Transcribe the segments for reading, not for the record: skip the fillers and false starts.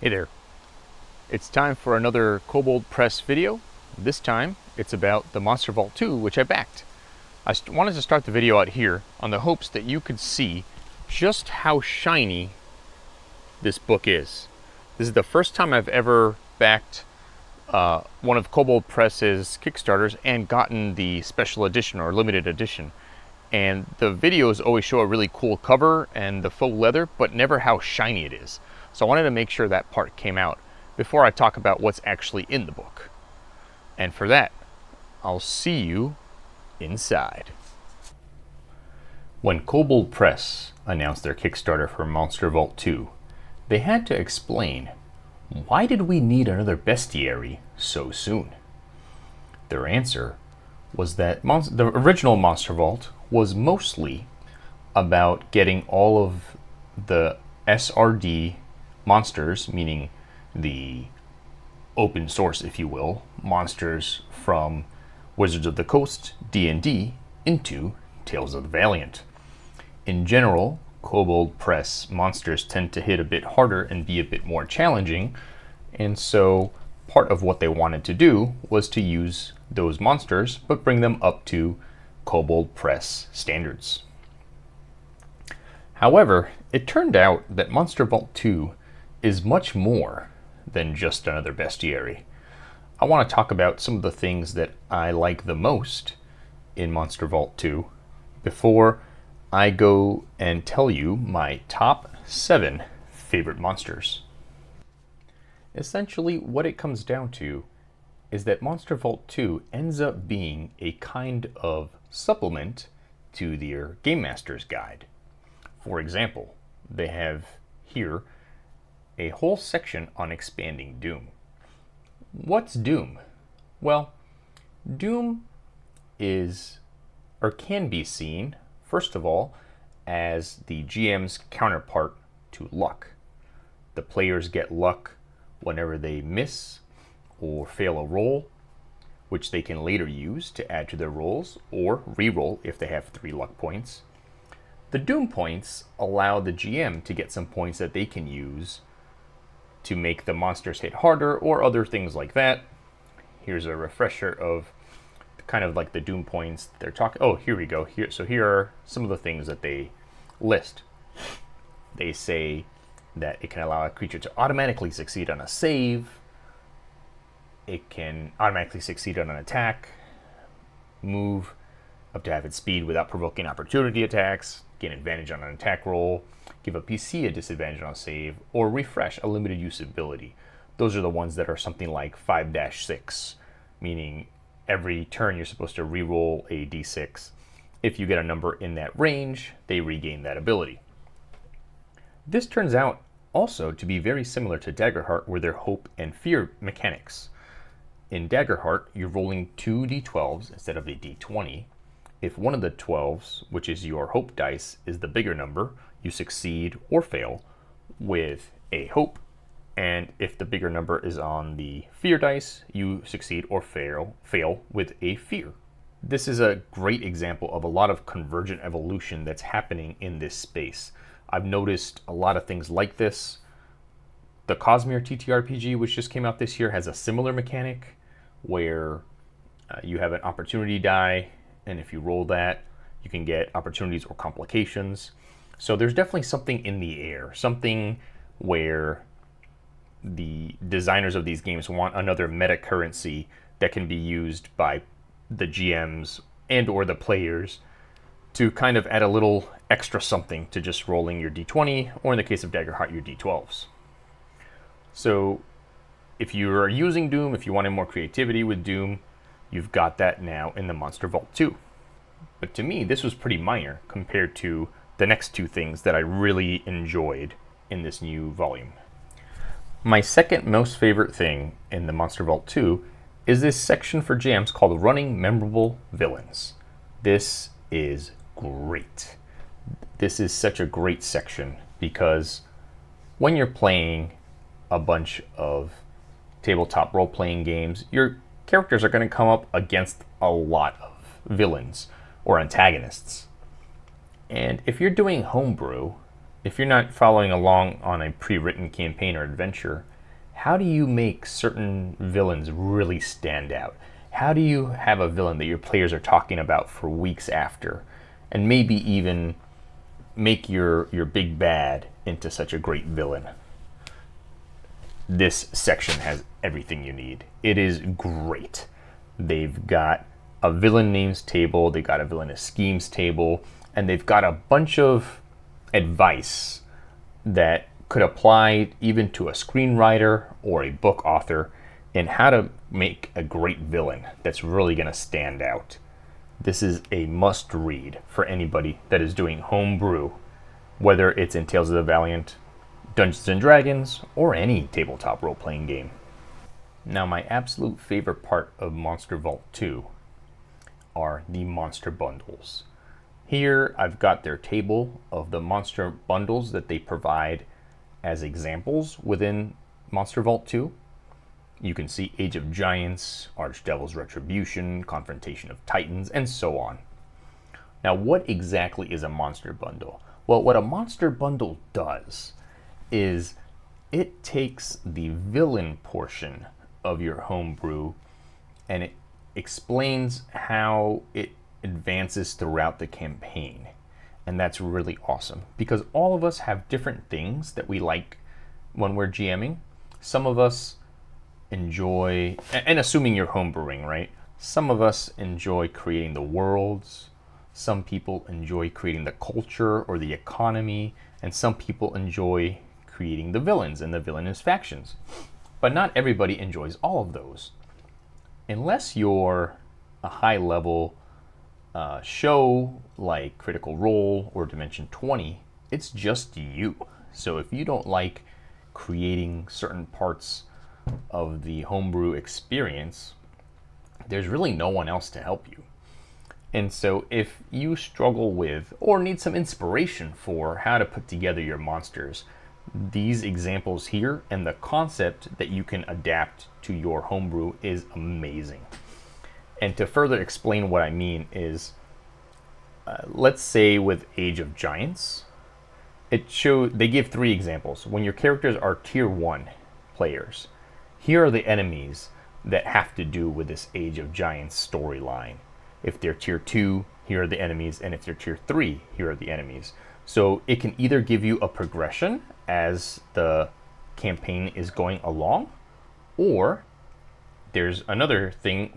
Hey there. It's time for another Kobold Press video. This time it's about the Monster Vault 2, which I backed. I wanted to start the video out here on the hopes that you could see just how shiny this book is. This is the first time I've ever backed one of Kobold Press's Kickstarters and gotten the special edition or limited edition. And the videos always show a really cool cover and the faux leather, but never how shiny it is. So I wanted to make sure that part came out before I talk about what's actually in the book. And for that, I'll see you inside. When Kobold Press announced their Kickstarter for Monster Vault 2, they had to explain, why did we need another bestiary so soon? Their answer was that the original Monster Vault was mostly about getting all of the SRD monsters, meaning the open source, if you will, monsters from Wizards of the Coast D&D into Tales of the Valiant. In general, Kobold Press monsters tend to hit a bit harder and be a bit more challenging, and so part of what they wanted to do was to use those monsters but bring them up to Kobold Press standards. However, it turned out that Monster Vault 2 is much more than just another bestiary. I want to talk about some of the things that I like the most in Monster Vault 2 before I go and tell you my top 7 favorite monsters. Essentially, what it comes down to is that Monster Vault 2 ends up being a kind of supplement to their Game Master's Guide. For example, they have here a whole section on expanding Doom. What's Doom? Well, Doom is, or can be seen, first of all, as the GM's counterpart to luck. The players get luck whenever they miss or fail a roll, which they can later use to add to their rolls or re-roll if they have 3 luck points. The Doom points allow the GM to get some points that they can use to make the monsters hit harder or other things like that. Here's a refresher of kind of like the Doom points they're talking. Oh, here we go. So here are some of the things that they list. They say that it can allow a creature to automatically succeed on a save. It can automatically succeed on an attack, move up to half its speed without provoking opportunity attacks, gain advantage on an attack roll, give a PC a disadvantage on a save, or refresh a limited use ability. Those are the ones that are something like 5-6, meaning every turn you're supposed to reroll a d6. If you get a number in that range, they regain that ability. This turns out also to be very similar to Daggerheart with their hope and fear mechanics. In Daggerheart, you're rolling 2 d12s instead of a d20. If one of the 12s, which is your hope dice, is the bigger number, you succeed or fail with a hope. And if the bigger number is on the fear dice, you succeed or fail with a fear. This is a great example of a lot of convergent evolution that's happening in this space. I've noticed a lot of things like this. The Cosmere TTRPG, which just came out this year, has a similar mechanic where you have an opportunity die, and if you roll that, you can get opportunities or complications. So there's definitely something in the air, something where the designers of these games want another meta currency that can be used by the GMs and or the players to kind of add a little extra something to just rolling your d20, or in the case of Daggerheart, your d12s. So if you're using Doom, if you wanted more creativity with Doom, you've got that now in the Monster Vault 2. But to me, this was pretty minor compared to the next 2 things that I really enjoyed in this new volume. My second most favorite thing in the Monster Vault 2 is this section for jams called Running Memorable Villains. This is great. This is such a great section because when you're playing a bunch of tabletop role-playing games, your characters are going to come up against a lot of villains or antagonists. And if you're doing homebrew, if you're not following along on a pre-written campaign or adventure, how do you make certain villains really stand out? How do you have a villain that your players are talking about for weeks after, and maybe even make your big bad into such a great villain? This section has everything you need. It is great. They've got a villain names table, they've got a villain schemes table, and they've got a bunch of advice that could apply even to a screenwriter or a book author in how to make a great villain that's really going to stand out. This is a must read for anybody that is doing homebrew, whether it's in Tales of the Valiant, Dungeons and Dragons, or any tabletop role-playing game. Now, my absolute favorite part of Monster Vault 2 are the monster bundles. Here I've got their table of the monster bundles that they provide as examples within Monster Vault 2. You can see Age of Giants, Archdevil's Retribution, Confrontation of Titans, and so on. Now, what exactly is a monster bundle? Well, what a monster bundle does is it takes the villain portion of your homebrew and it explains how it advances throughout the campaign. And that's really awesome because all of us have different things that we like when we're GMing. Some of us enjoy, and assuming you're homebrewing, right? Some of us enjoy creating the worlds. Some people enjoy creating the culture or the economy. And some people enjoy creating the villains and the villainous factions. But not everybody enjoys all of those. Unless you're a high-level show like Critical Role or Dimension 20, it's just you. So if you don't like creating certain parts of the homebrew experience, there's really no one else to help you. And so if you struggle with or need some inspiration for how to put together your monsters, these examples here and the concept that you can adapt to your homebrew is amazing. And to further explain what I mean is, let's say with Age of Giants, they give 3 examples. When your characters are tier 1 players, here are the enemies that have to do with this Age of Giants storyline. If they're tier 2, here are the enemies, and if they're tier 3, here are the enemies. So it can either give you a progression as the campaign is going along, or there's another thing,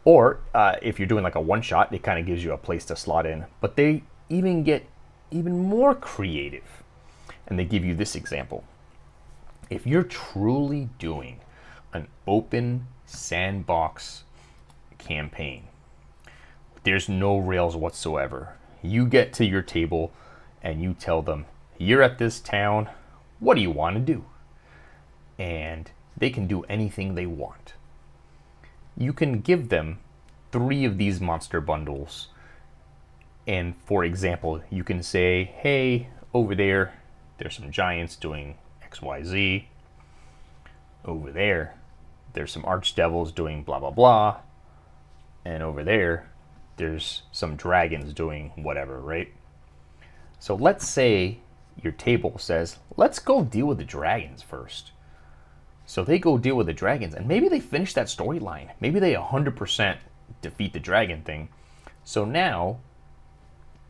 or if you're doing like a one-shot, it kind of gives you a place to slot in. But they even get even more creative, and they give you this example. If you're truly doing an open sandbox campaign, there's no rails whatsoever. You get to your table and you tell them, you're at this town, what do you want to do? And they can do anything they want. You can give them 3 of these monster bundles. And for example, you can say, hey, over there's some giants doing XYZ. Over there's some archdevils doing blah, blah, blah. And over there's some dragons doing whatever, right? So let's say your table says, let's go deal with the dragons first. So they go deal with the dragons, and maybe they finish that storyline. Maybe they 100% defeat the dragon thing. So now,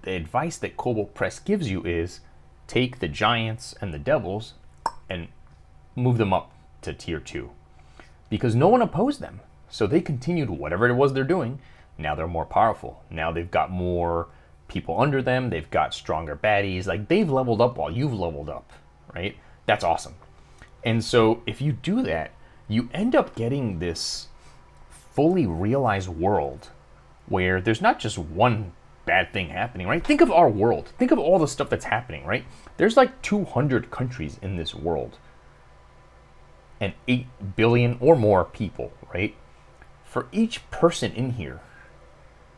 the advice that Kobold Press gives you is, take the giants and the devils and move them up to tier 2. Because no one opposed them. So they continued whatever it was they're doing. Now they're more powerful. Now they've got more people under them. They've got stronger baddies. Like, they've leveled up while you've leveled up, right? That's awesome. And so if you do that, you end up getting this fully realized world where there's not just one bad thing happening, right? Think of our world. Think of all the stuff that's happening, right? There's like 200 countries in this world and 8 billion or more people, right? For each person in here,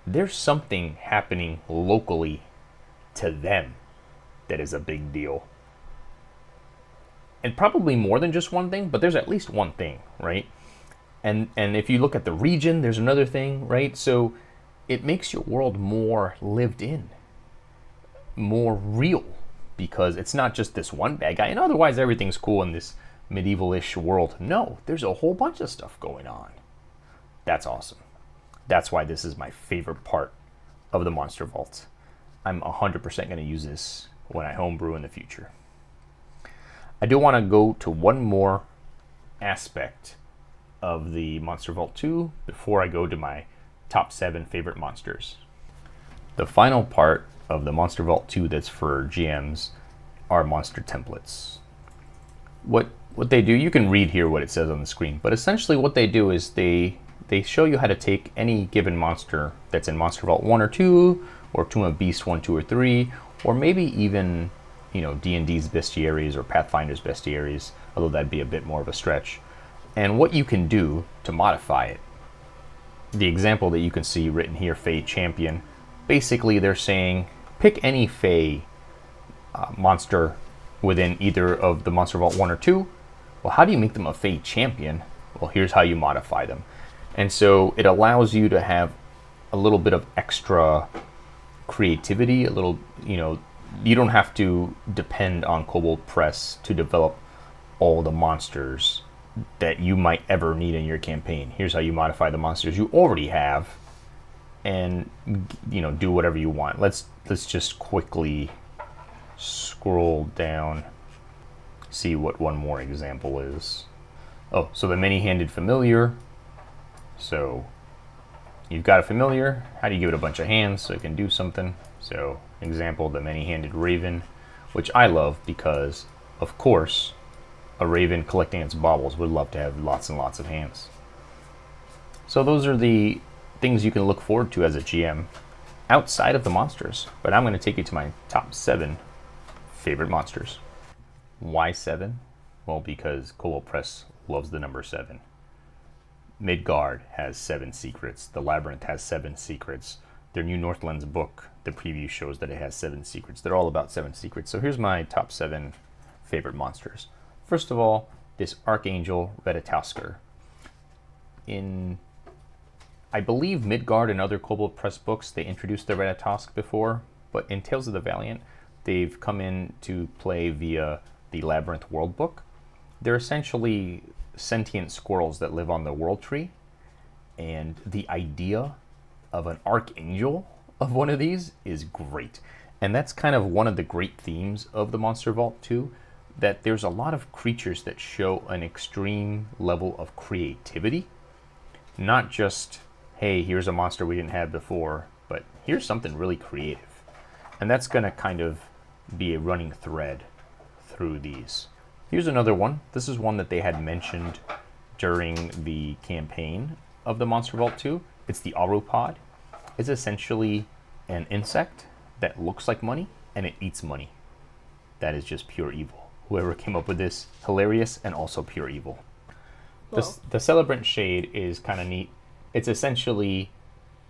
there's something happening locally to them that is a big deal. And probably more than just one thing, but there's at least one thing, right? And if you look at the region, there's another thing, right? So it makes your world more lived in, more real. because it's not just this one bad guy, and otherwise everything's cool in this medieval-ish world. No, there's a whole bunch of stuff going on. That's awesome. That's why this is my favorite part of the Monster Vault. I'm 100% going to use this when I homebrew in the future. I do want to go to one more aspect of the Monster Vault 2 before I go to my top 7 favorite monsters. The final part of the Monster Vault 2 that's for GMs are monster templates. What they do, you can read here what it says on the screen, but essentially what they do is they show you how to take any given monster that's in Monster Vault 1 or 2, or Tomb of Beasts 1, 2, or 3, or maybe even, D&D's bestiaries or Pathfinder's bestiaries, although that'd be a bit more of a stretch, and what you can do to modify it. The example that you can see written here, Fey Champion, basically they're saying pick any Fey monster within either of the Monster Vault 1 or 2. Well, how do you make them a Fey Champion? Well, here's how you modify them. And so it allows you to have a little bit of extra creativity, a little, you don't have to depend on Kobold Press to develop all the monsters that you might ever need in your campaign. Here's how you modify the monsters you already have and, do whatever you want. Let's just quickly scroll down, see what one more example is. Oh, so the many-handed familiar. So you've got a familiar. How do you give it a bunch of hands so it can do something? So example, the many-handed raven, which I love because, of course, a raven collecting its baubles would love to have lots and lots of hands. So those are the things you can look forward to as a GM outside of the monsters. But I'm going to take you to my top 7 favorite monsters. Why 7? Well, because Kobold Press loves the number 7. Midgard has 7 secrets. The Labyrinth has 7 secrets. Their new Northlands book, the preview shows that it has 7 secrets. They're all about 7 secrets. So here's my top 7 favorite monsters. First of all, this Archangel Retatusker. I believe Midgard and other Kobold Press books, they introduced the Retatusk before, but in Tales of the Valiant, they've come in to play via the Labyrinth World Book. They're essentially sentient squirrels that live on the World Tree, and the idea of an Archangel of one of these is great. And that's kind of one of the great themes of the Monster Vault 2, that there's a lot of creatures that show an extreme level of creativity. Not just, hey, here's a monster we didn't have before, but here's something really creative. And that's going to kind of be a running thread through these. Here's another one. This is one that they had mentioned during the campaign of the Monster Vault 2. It's the Auropod. It's essentially an insect that looks like money, and it eats money. That is just pure evil. Whoever came up with this, hilarious and also pure evil. The Celebrant Shade is kind of neat. It's essentially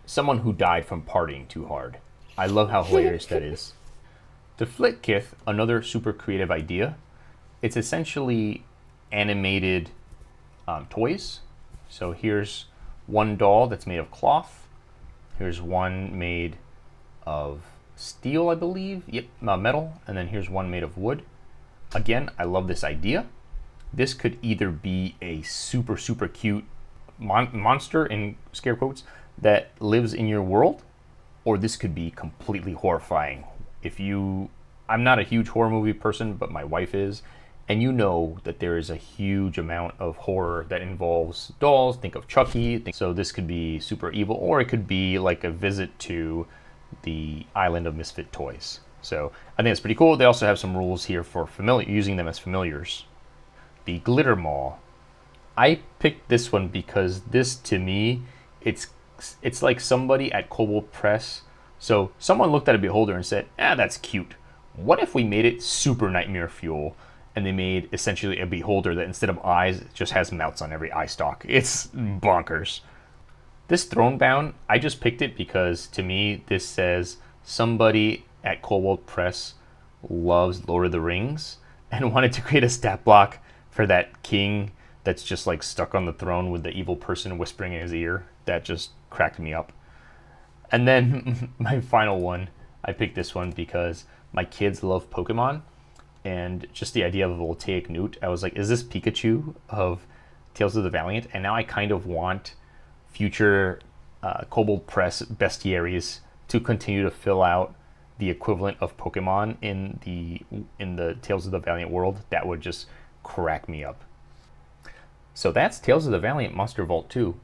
someone who died from partying too hard. I love how hilarious that is. The Flitkith, another super creative idea. It's essentially animated toys. So here's one doll that's made of cloth. Here's one made of steel, I believe. Yep, metal. And then here's one made of wood. Again, I love this idea. This could either be a super, super cute monster, in scare quotes, that lives in your world, or this could be completely horrifying. I'm not a huge horror movie person, but my wife is, and you know that there is a huge amount of horror that involves dolls. Think of Chucky. So this could be super evil, or it could be like a visit to the island of misfit toys. So I think it's pretty cool. They also have some rules here for using them as familiars. The Glitter Maw. I picked this one because this, to me, it's like somebody at Kobold Press. So someone looked at a beholder and said, that's cute. What if we made it super nightmare fuel? And they made essentially a beholder that instead of eyes, just has mouths on every eye stalk. It's bonkers. This Thronebound, I just picked it because to me, this says somebody at Kobold Press loves Lord of the Rings and wanted to create a stat block for that king that's just like stuck on the throne with the evil person whispering in his ear. That just cracked me up. And then my final one, I picked this one because my kids love Pokemon, and just the idea of a voltaic newt, I was like, is this Pikachu of Tales of the Valiant? And now I kind of want future Kobold Press bestiaries to continue to fill out the equivalent of Pokemon in the Tales of the Valiant world. That would just crack me up. So that's Tales of the Valiant Monster Vault 2.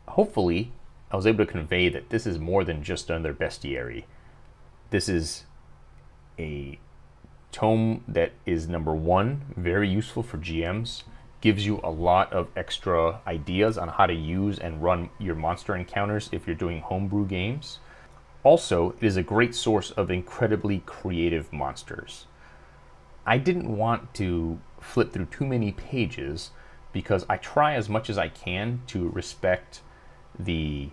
Hopefully, I was able to convey that this is more than just another bestiary. This is a tome that is, number one, very useful for GMs, gives you a lot of extra ideas on how to use and run your monster encounters if you're doing homebrew games. Also, it is a great source of incredibly creative monsters. I didn't want to flip through too many pages because I try as much as I can to respect the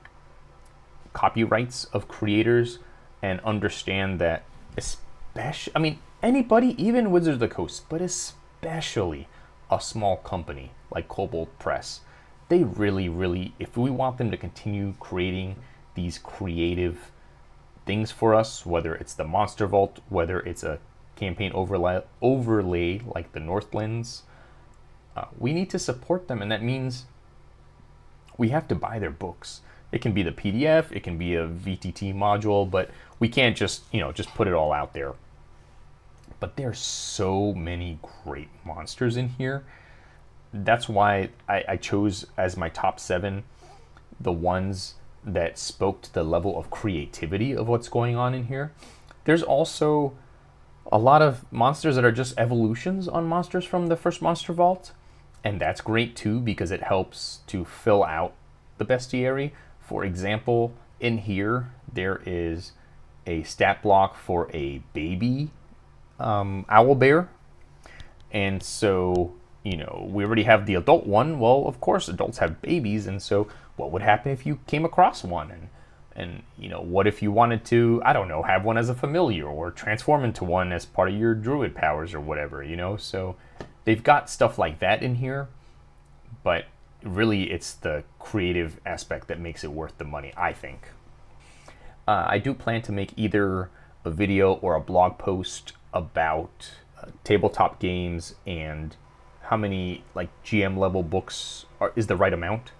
copyrights of creators and understand that, especially, anybody, even Wizards of the Coast, but especially a small company like Kobold Press, they really, if we want them to continue creating these creative things for us, whether it's the Monster Vault, whether it's a campaign overlay like the Northlands, we need to support them, and that means we have to buy their books. It can be the PDF, it can be a VTT module, but we can't just put it all out there. But there's so many great monsters in here. That's why I chose as my top 7 the ones that spoke to the level of creativity of what's going on in here. There's also a lot of monsters that are just evolutions on monsters from the first Monster Vault, and that's great too because it helps to fill out the bestiary. For example, in here there is a stat block for a baby owlbear, and so we already have the adult one. Well, of course adults have babies, and so what would happen if you came across one? And what if you wanted to, I don't know, have one as a familiar or transform into one as part of your druid powers or whatever, so they've got stuff like that in here, but really it's the creative aspect that makes it worth the money, I think. I do plan to make either a video or a blog post about tabletop games and how many GM level books is the right amount.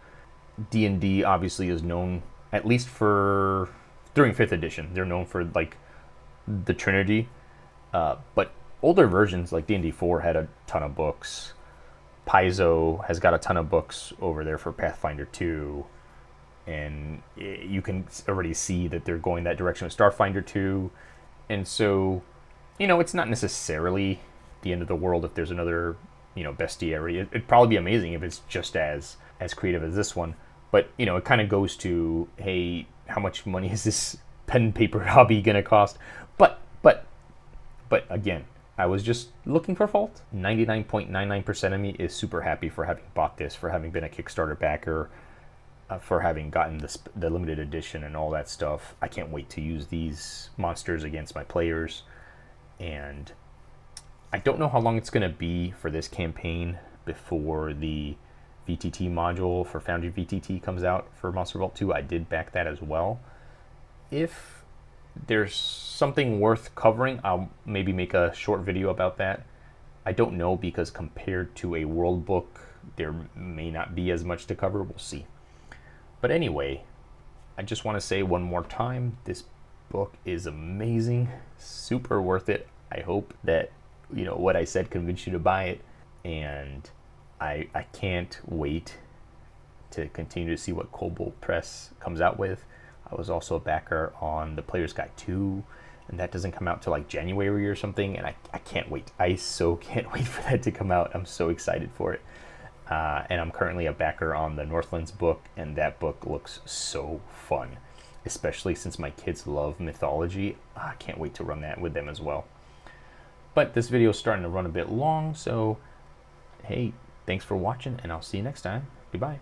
D&D obviously is known, at least for during 5th edition, they're known for the Trinity, but older versions like D&D 4 had a ton of books. Paizo has got a ton of books over there for Pathfinder 2, and you can already see that they're going that direction with Starfinder 2, and so it's not necessarily the end of the world if there's another bestiary. It'd probably be amazing if it's just as creative as this one, but it kind of goes to, hey, how much money is this pen and paper hobby gonna cost? But again, I was just looking for fault. 99.99% of me is super happy for having bought this, for having been a Kickstarter backer, for having gotten the limited edition and all that stuff. I can't wait to use these monsters against my players, and I don't know how long it's going to be for this campaign before the VTT module for Foundry VTT comes out for Monster Vault 2. I did back that as well. If there's something worth covering, I'll maybe make a short video about that. I don't know, because compared to a world book, there may not be as much to cover. We'll see. But anyway, I just want to say one more time, this book is amazing, super worth it. I hope that what I said convinced you to buy it, and I can't wait to continue to see what Kobold Press comes out with. I was also a backer on the Player's Guide 2, and that doesn't come out till January or something, and I can't wait. I so can't wait for that to come out. I'm so excited for it. And I'm currently a backer on the Northlands book, and that book looks so fun, especially since my kids love mythology. I can't wait to run that with them as well. But this video is starting to run a bit long, so hey, thanks for watching, and I'll see you next time. Goodbye.